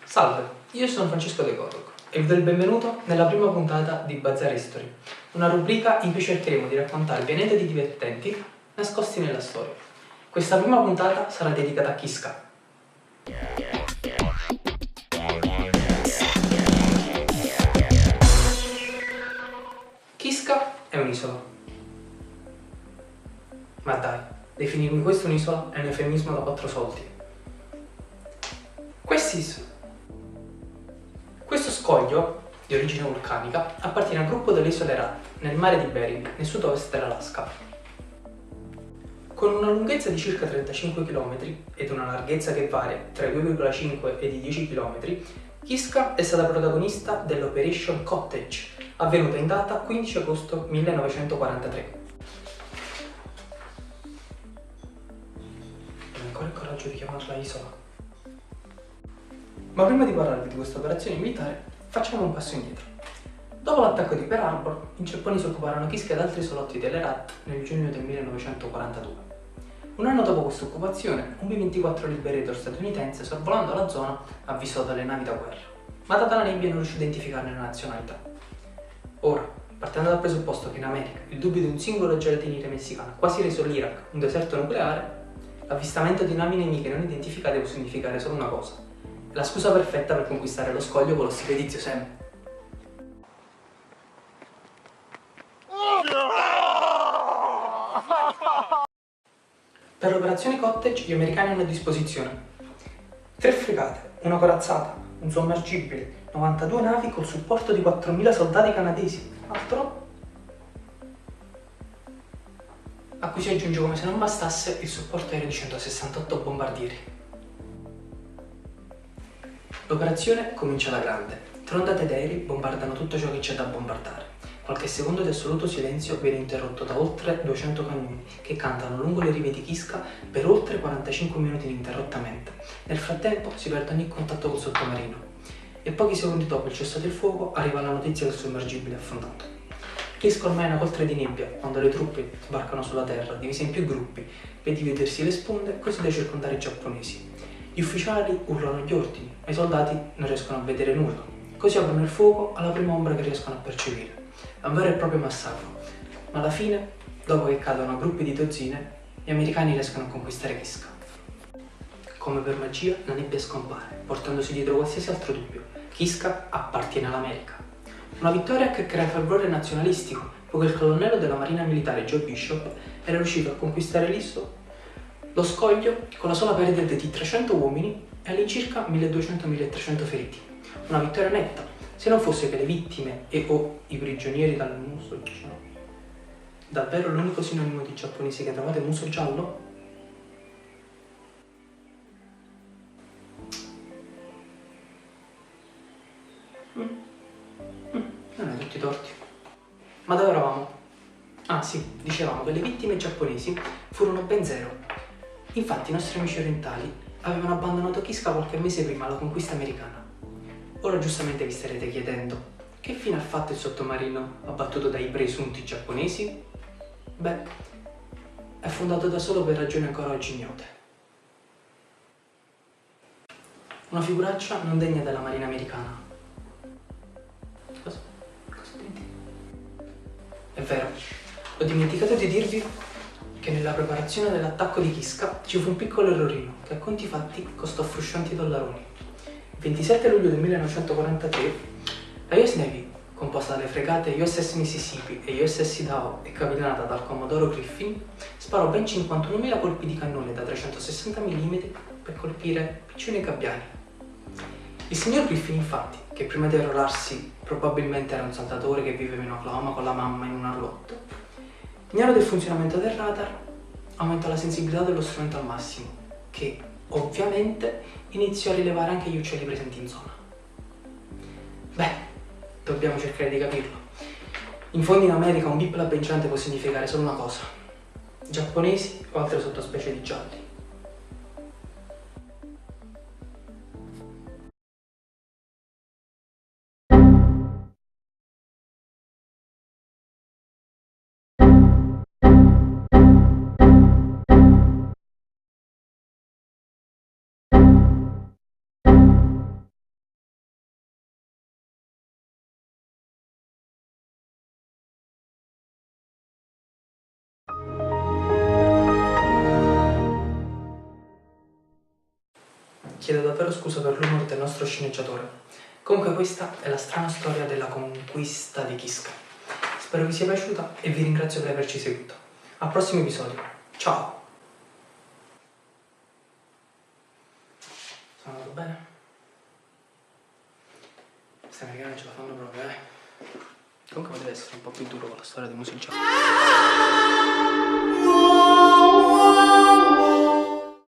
Salve, io sono Francesco De Codog e vi do il benvenuto nella prima puntata di Bazar History, una rubrica in cui cercheremo di raccontarvi aneddoti divertenti nascosti nella storia. Questa prima puntata sarà dedicata a Kiska. Kiska è un'isola. Ma dai, definirmi questa un'isola è un eufemismo da 4 soldi. Questo scoglio, di origine vulcanica, appartiene al gruppo delle isole Rat, nel mare di Bering, nel sud-ovest dell'Alaska. Con una lunghezza di circa 35 km ed una larghezza che varia tra i 2,5 e i 10 km, Kiska è stata protagonista dell'Operation Cottage, avvenuta in data 15 agosto 1943. Non ho ancora il coraggio di chiamarla isola. Ma prima di parlarvi di questa operazione militare, facciamo un passo indietro. Dopo l'attacco di Pearl Harbor, i giapponesi occuparono Kiska ed altri isolotti delle Rat nel giugno del 1942. Un anno dopo questa occupazione, un B-24 Liberator statunitense, sorvolando la zona, avvisò dalle navi da guerra, ma data la nebbia non riuscì a identificarne la nazionalità. Ora, partendo dal presupposto che in America il dubbio di un singolo gelatiniere messicano ha quasi reso l'Iraq un deserto nucleare, l'avvistamento di navi nemiche non identificate può significare solo una cosa: la scusa perfetta per conquistare lo scoglio con lo stile di Zio Sam. Per l'operazione Cottage gli americani hanno a disposizione 3 fregate, una corazzata, un sommergibile, 92 navi col supporto di 4.000 soldati canadesi, altro a cui si aggiunge, come se non bastasse, il supporto aereo di 168 bombardieri. L'operazione comincia alla grande. 3 ondate d'aerei bombardano tutto ciò che c'è da bombardare. Qualche secondo di assoluto silenzio viene interrotto da oltre 200 cannoni che cantano lungo le rive di Kiska per oltre 45 minuti ininterrottamente. Nel frattempo si perde ogni contatto col sottomarino e pochi secondi dopo il cessate il fuoco arriva la notizia che il sommergibile è affondato. Kiska ormai è una coltre di nebbia quando le truppe sbarcano sulla terra, divise in più gruppi, per dividersi le sponde così da circondare i giapponesi. Gli ufficiali urlano gli ordini, ma i soldati non riescono a vedere nulla, così aprono il fuoco alla prima ombra che riescono a percepire. È un vero e proprio massacro, ma alla fine, dopo che cadono a gruppi di dozzine, gli americani riescono a conquistare Kiska. Come per magia la nebbia scompare, portandosi dietro qualsiasi altro dubbio: Kiska appartiene all'America. Una vittoria che crea fervore nazionalistico, poiché il colonnello della marina militare Joe Bishop era riuscito a conquistare lo scoglio con la sola perdita di 300 uomini e all'incirca 1200-1300 feriti. Una vittoria netta, se non fosse che le vittime o i prigionieri dal muso giallo. Davvero l'unico sinonimo di giapponesi che trovate è muso giallo? Non hai tutti i torti. Ma dove eravamo? Ah sì, dicevamo che le vittime giapponesi furono ben 0. Infatti i nostri amici orientali avevano abbandonato Kiska qualche mese prima alla conquista americana. Ora giustamente vi starete chiedendo: che fine ha fatto il sottomarino abbattuto dai presunti giapponesi? Beh, è affondato da solo per ragioni ancora oggi ignote. Una figuraccia non degna della marina americana. Cosa dimentico? È vero, ho dimenticato di dirvi che nella preparazione dell'attacco di Kiska ci fu un piccolo errorino che a conti fatti costò fruscianti dollaroni. Il 27 luglio del 1943 la US Navy, composta dalle fregate USS Mississippi e USS Idaho e capitanata dal commodoro Griffin, sparò ben 51.000 colpi di cannone da 360 mm per colpire piccioni e gabbiani. Il signor Griffin, infatti, che prima di arruolarsi probabilmente era un saltatore che viveva in Oklahoma con la mamma in un arlotto, ignaro del funzionamento del radar, aumentò la sensibilità dello strumento al massimo, che ovviamente iniziò a rilevare anche gli uccelli presenti in zona. Beh, dobbiamo cercare di capirlo. In fondo in America un bip lampeggiante può significare solo una cosa: giapponesi o altre sottospecie di gialli. chiedo davvero scusa per l'umore del nostro sceneggiatore. Comunque questa è la strana storia della conquista di Kiska. Spero vi sia piaciuta e vi ringrazio per averci seguito. Al prossimo episodio. Ciao! Sono andato bene? Questi americani ce la fanno proprio, Comunque potrebbe essere un po' più duro con la storia di musica.